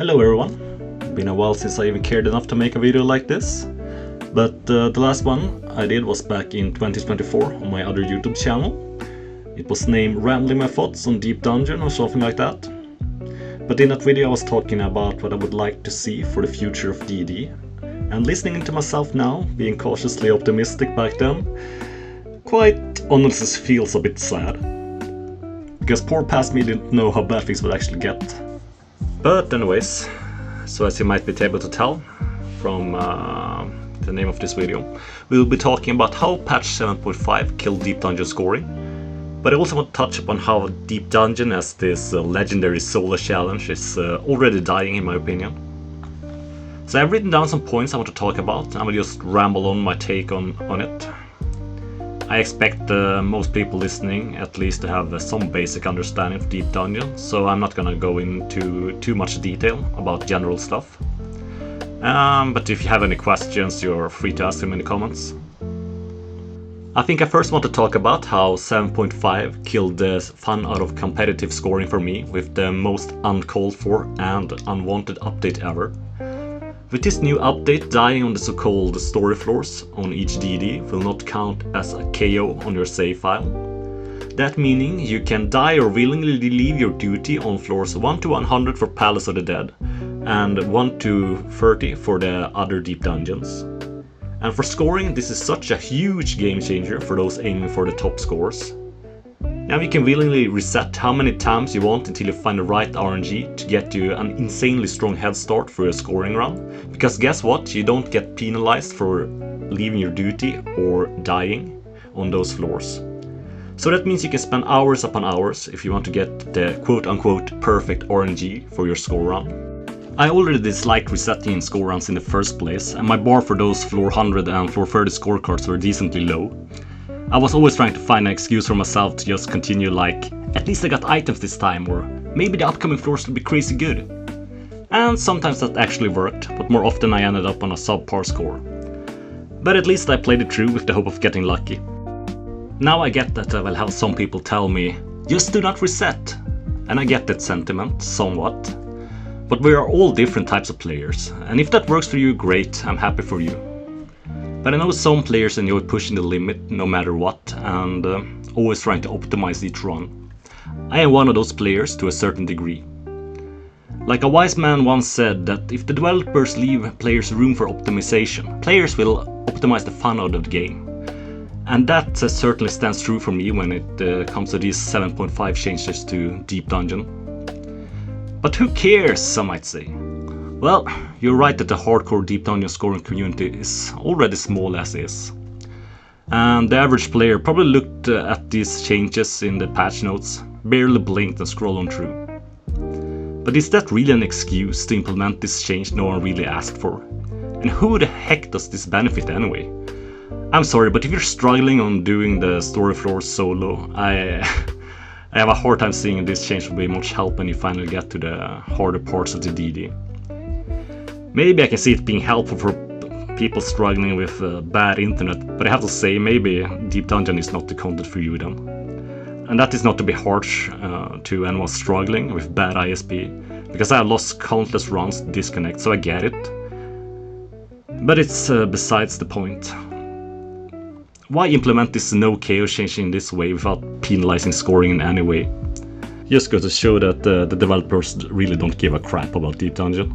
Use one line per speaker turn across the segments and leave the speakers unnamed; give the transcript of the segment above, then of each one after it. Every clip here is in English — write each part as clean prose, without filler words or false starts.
Hello everyone, been a while since I even cared enough to make a video like this, but the last one I did was back in 2024 on my other YouTube channel. It was named Rambling My Thoughts on Deep Dungeon or something like that. But in that video I was talking about what I would like to see for the future of D&D, and listening to myself now, being cautiously optimistic back then, quite honestly feels a bit sad. Because poor past me didn't know how bad things would actually get. But anyways, so as you might be able to tell from the name of this video, we will be talking about how patch 7.5 killed Deep Dungeon scoring. But I also want to touch upon how Deep Dungeon as this legendary solo challenge is already dying in my opinion. So I've written down some points I want to talk about, and I will just ramble on my take on it. I expect most people listening at least to have some basic understanding of Deep Dungeon, so I'm not gonna go into too much detail about general stuff. But if you have any questions, you're free to ask them in the comments. I think I first want to talk about how 7.5 killed the fun out of competitive scoring for me with the most uncalled for and unwanted update ever. With this new update, dying on the so-called story floors on each DD will not count as a KO on your save file. That meaning you can die or willingly leave your duty on floors 1 to 100 for Palace of the Dead and 1 to 30 for the other deep dungeons. And for scoring, this is such a huge game changer for those aiming for the top scores. Now you can willingly reset how many times you want until you find the right RNG to get you an insanely strong head start for your scoring run. Because guess what? You don't get penalized for leaving your duty or dying on those floors. So that means you can spend hours upon hours if you want to get the quote-unquote perfect RNG for your score run. I already disliked resetting in score runs in the first place, and my bar for those floor 100 and floor 30 scorecards were decently low. I was always trying to find an excuse for myself to just continue like, at least I got items this time, or maybe the upcoming floors will be crazy good. And sometimes that actually worked, but more often I ended up on a subpar score. But at least I played it through with the hope of getting lucky. Now I get that I will have some people tell me, just do not reset. And I get that sentiment, somewhat. But we are all different types of players, and if that works for you, great, I'm happy for you. But I know some players enjoy pushing the limit no matter what, and always trying to optimize each run. I am one of those players to a certain degree. Like a wise man once said that if the developers leave players room for optimization, players will optimize the fun out of the game. And that certainly stands true for me when it comes to these 7.5 changes to Deep Dungeon. But who cares, some might say. Well, you're right that the hardcore Deep Dungeon scoring community is already small as is. And the average player probably looked at these changes in the patch notes, barely blinked and scrolled on through. But is that really an excuse to implement this change no one really asked for? And who the heck does this benefit anyway? I'm sorry, but if you're struggling on doing the story floors solo, I have a hard time seeing this change will be much help when you finally get to the harder parts of the DD. Maybe I can see it being helpful for people struggling with bad internet, but I have to say maybe Deep Dungeon is not the content for you then. And that is not to be harsh to anyone struggling with bad ISP, because I have lost countless runs to disconnect, so I get it. But it's besides the point. Why implement this no KO change in this way without penalizing scoring in any way? Just goes to show that the developers really don't give a crap about Deep Dungeon.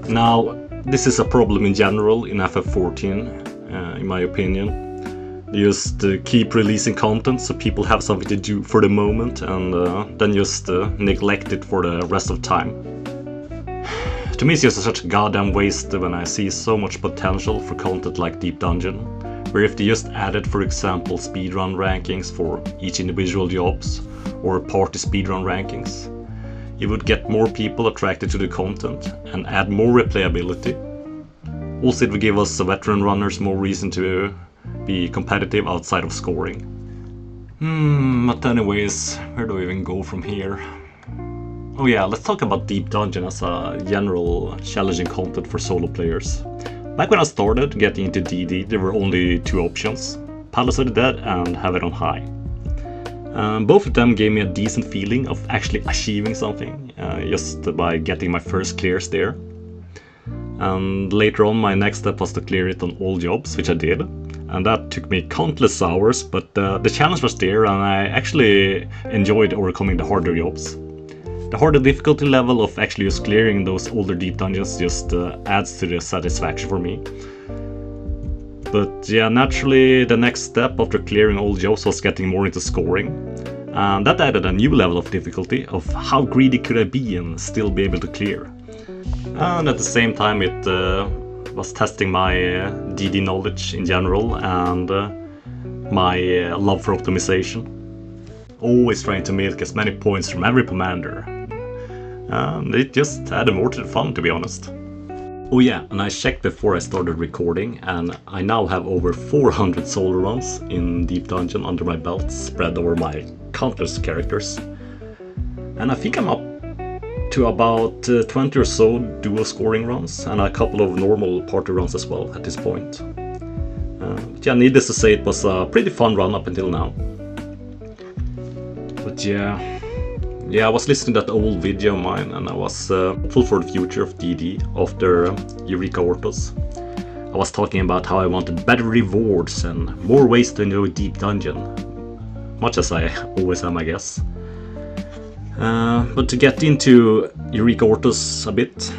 Now, this is a problem in general in FF14, in my opinion. They just keep releasing content so people have something to do for the moment and then just neglect it for the rest of the time. To me it's just such a goddamn waste when I see so much potential for content like Deep Dungeon, where if they just added, for example, speedrun rankings for each individual jobs or party speedrun rankings, you would get more people attracted to the content and add more replayability. Also, it would give us veteran runners more reason to be competitive outside of scoring. But anyways, where do we even go from here? Oh yeah, let's talk about Deep Dungeon as a general challenging content for solo players. Back when I started getting into DD, there were only two options, Palace of the Dead and Have It on High. Both of them gave me a decent feeling of actually achieving something, just by getting my first clears there. And later on, my next step was to clear it on all jobs, which I did. And that took me countless hours, but the challenge was there, and I actually enjoyed overcoming the harder jobs. The harder difficulty level of actually just clearing those older deep dungeons just adds to the satisfaction for me. But yeah, naturally the next step after clearing all jobs was getting more into scoring. And that added a new level of difficulty of how greedy could I be and still be able to clear. And at the same time it was testing my DD knowledge in general and my love for optimization. Always trying to milk as many points from every commander. And it just added more to the fun, to be honest. Oh yeah, and I checked before I started recording, and I now have over 400 solo runs in Deep Dungeon under my belt, spread over my countless characters. And I think I'm up to about 20 or so duo scoring runs, and a couple of normal party runs as well at this point. But yeah, needless to say, it was a pretty fun run up until now. But yeah, I was listening to that old video of mine, and I was hopeful for the future of DD after Eureka Ortos. I was talking about how I wanted better rewards and more ways to enjoy Deep Dungeon, much as I always am, I guess. But to get into Eureka Ortos a bit,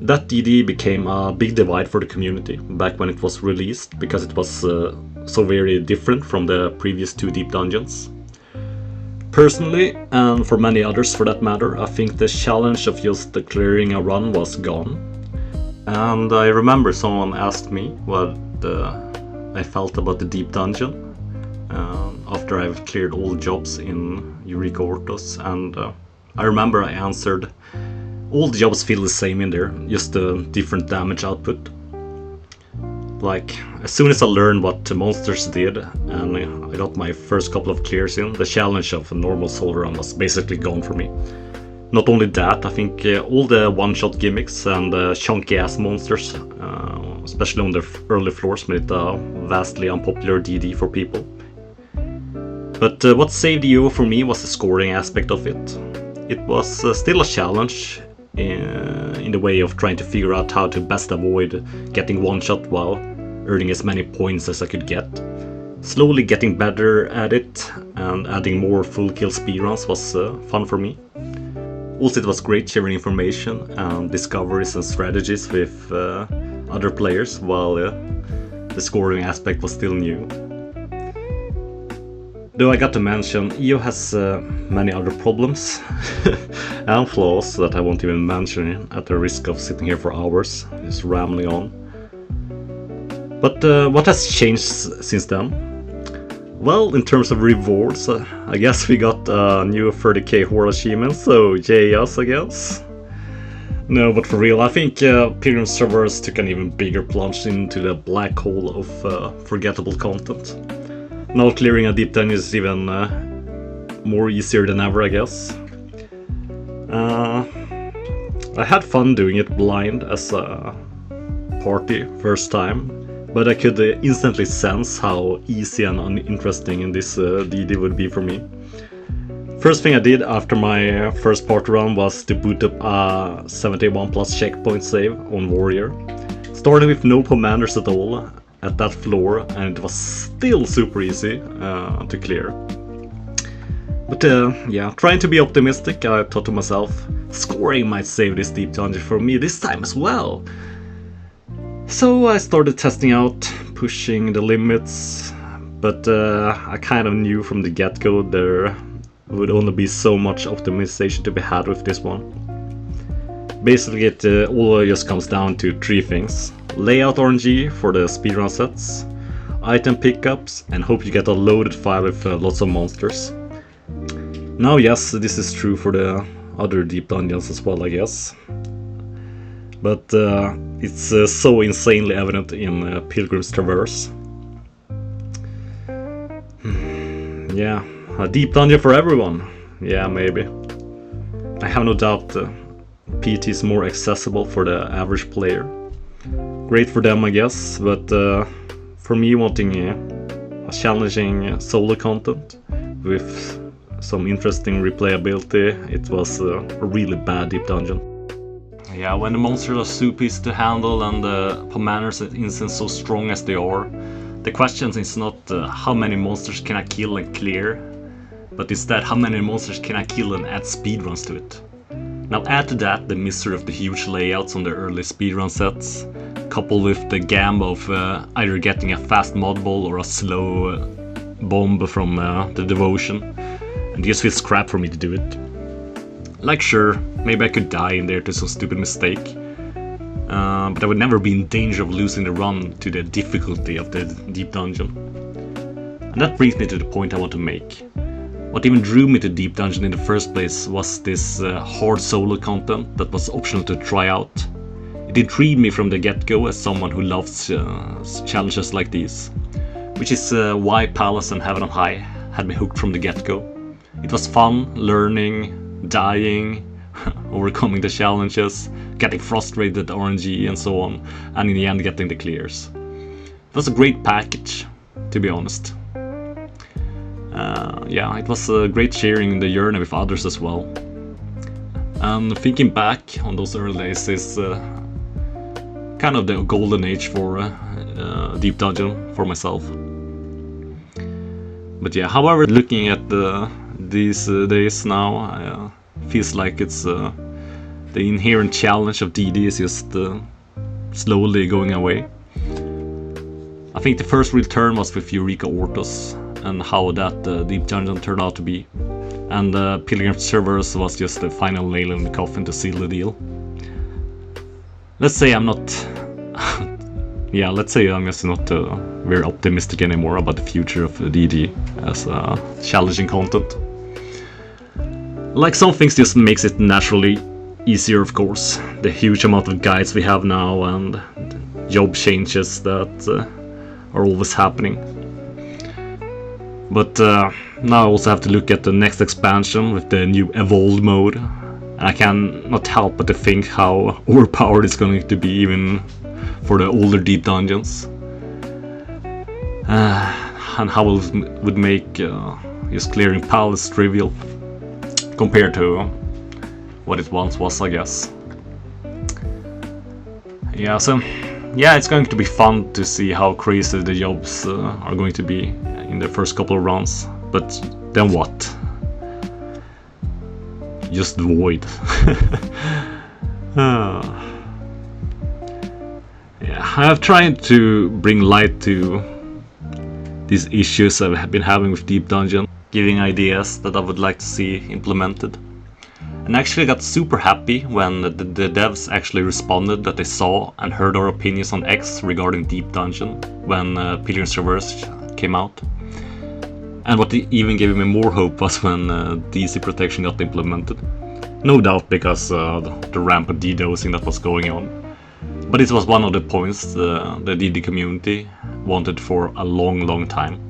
that DD became a big divide for the community back when it was released, because it was so very different from the previous two Deep Dungeons. Personally, and for many others for that matter, I think the challenge of just clearing a run was gone. And I remember someone asked me what I felt about the Deep Dungeon after I've cleared all jobs in Eureka Ortos, and I remember I answered, all the jobs feel the same in there, just a different damage output. Like, as soon as I learned what the monsters did and I got my first couple of clears in, the challenge of a normal solo run was basically gone for me. Not only that, I think all the one-shot gimmicks and chunky ass monsters, especially on the early floors, made it a vastly unpopular DD for people. But what saved the EO for me was the scoring aspect of it. It was still a challenge in the way of trying to figure out how to best avoid getting one-shot while earning as many points as I could get. Slowly getting better at it and adding more full kill speedruns was fun for me. Also, it was great sharing information and discoveries and strategies with other players while the scoring aspect was still new. Though I got to mention, EO has many other problems and flaws that I won't even mention at the risk of sitting here for hours, just rambling on. But what has changed since then? Well, in terms of rewards, I guess we got a new 30k Horde achievement, so yay us, I guess. No, but for real, I think Pilgrim's Traverse took an even bigger plunge into the black hole of forgettable content. Now clearing a deep dungeon is even more easier than ever, I guess. I had fun doing it blind as a party first time, but I could instantly sense how easy and uninteresting this DD would be for me. First thing I did after my first party run was to boot up a 71 plus checkpoint save on Warrior, starting with no commanders at all at that floor, and it was still super easy to clear. But yeah, trying to be optimistic, I thought to myself, scoring might save this deep dungeon for me this time as well. So I started testing out, pushing the limits, but I kind of knew from the get-go there would only be so much optimization to be had with this one. Basically it all just comes down to three things: layout RNG for the speedrun sets, item pickups, and hope you get a loaded file with lots of monsters. Now yes, this is true for the other deep dungeons as well, I guess. But it's so insanely evident in Pilgrim's Traverse. Yeah, a deep dungeon for everyone. Yeah, maybe. I have no doubt PT is more accessible for the average player. Great for them, I guess, but for me wanting a challenging solo content with some interesting replayability. It was a really bad deep dungeon. Yeah, when the monsters are so easy to handle and the commanders and instants so strong as they are, the question is not how many monsters can I kill and clear, but instead how many monsters can I kill and add speedruns to it. Now add to that the mystery of the huge layouts on the early speedrun sets, coupled with the gamble of either getting a fast mod ball or a slow bomb from the devotion, and just feels crap for me to do it. Like sure, maybe I could die in there to some stupid mistake, but I would never be in danger of losing the run to the difficulty of the deep dungeon. And that brings me to the point I want to make. What even drew me to Deep Dungeon in the first place was this hard solo content that was optional to try out. It intrigued me from the get-go as someone who loves challenges like these, which is why Palace and Heaven on High had me hooked from the get-go. It was fun, learning, dying, overcoming the challenges, getting frustrated at RNG and so on, and in the end getting the clears. It was a great package, to be honest. Yeah, it was great sharing the journey with others as well. And thinking back on those early days is kind of the golden age for Deep Dungeon for myself. But yeah, however, looking at these days now, feels like it's the inherent challenge of DD is just slowly going away. I think the first real turn was with Eureka Ortos and how that Deep Dungeon turned out to be. And Pilgrim Servers was just the final nail in the coffin to seal the deal. Let's say I'm not... yeah, let's say I'm just not very optimistic anymore about the future of DD as challenging content. Like some things just makes it naturally easier, of course. The huge amount of guides we have now and job changes that are always happening. But now I also have to look at the next expansion with the new Evolved mode. And I can not help but to think how overpowered it's going to be even for the older Deep Dungeons. And how it would make just clearing Palace trivial compared to what it once was, I guess. Yeah, so yeah, it's going to be fun to see how crazy the jobs are going to be in the first couple of rounds. But then what? Just void. Yeah, I have tried to bring light to these issues I have been having with Deep Dungeon, giving ideas that I would like to see implemented. And actually got super happy when the devs actually responded that they saw and heard our opinions on X regarding Deep Dungeon when Pilgrim Servers came out. And what even gave me more hope was when DC protection got implemented. No doubt because the rampant DDoSing that was going on. But it was one of the points the DD community wanted for a long time.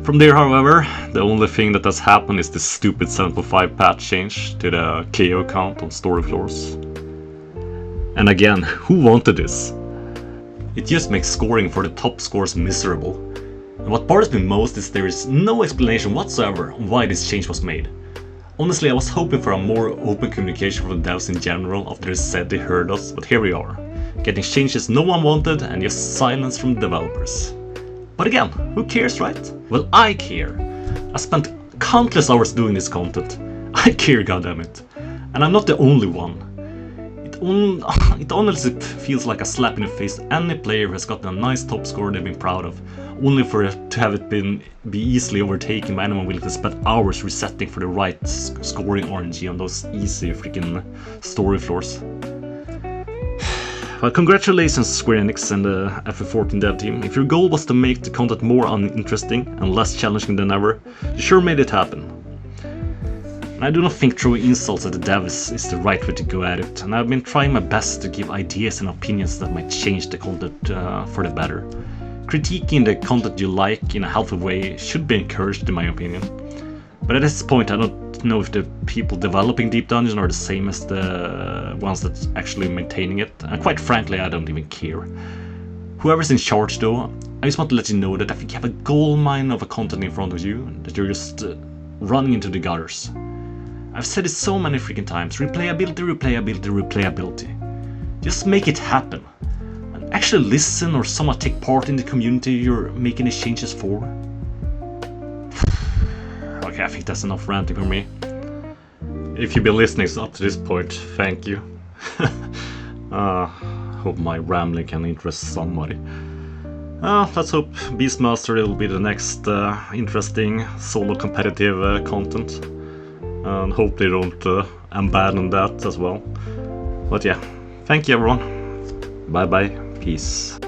From there, however, the only thing that has happened is this stupid 7.5 patch change to the KO count on story floors. And again, who wanted this? It just makes scoring for the top scores miserable. And what bothers me most is there is no explanation whatsoever on why this change was made. Honestly, I was hoping for a more open communication from the devs in general after they said they heard us, but here we are, getting changes no one wanted and just silence from the developers. But again, who cares, right? Well, I care. I spent countless hours doing this content. I care, goddammit. And I'm not the only one. It honestly feels like a slap in the face to any player who has gotten a nice top score they've been proud of, only for it to have it be easily overtaken by anyone willing to spend hours resetting for the right scoring RNG on those easy freaking story floors. Well, congratulations Square Enix and the FF14 dev team. If your goal was to make the content more uninteresting and less challenging than ever, you sure made it happen. And I do not think throwing insults at the devs is the right way to go at it, and I've been trying my best to give ideas and opinions that might change the content for the better. Critiquing the content you like in a healthy way should be encouraged in my opinion. But at this point I don't know if the people developing Deep Dungeon are the same as the ones that's actually maintaining it, and quite frankly I don't even care. Whoever's in charge though, I just want to let you know that I think you have a gold mine of a content in front of you that you're just running into the gutters. I've said it so many freaking times, replayability, replayability, replayability. Just make it happen. And actually listen or somewhat take part in the community you're making these changes for. Okay, I think that's enough ranting for me. If you've been listening up to this point, thank you. Hope my rambling can interest somebody. Let's hope Beastmaster will be the next interesting solo competitive content. And hope they don't abandon that as well. But yeah, thank you everyone. Bye bye, peace.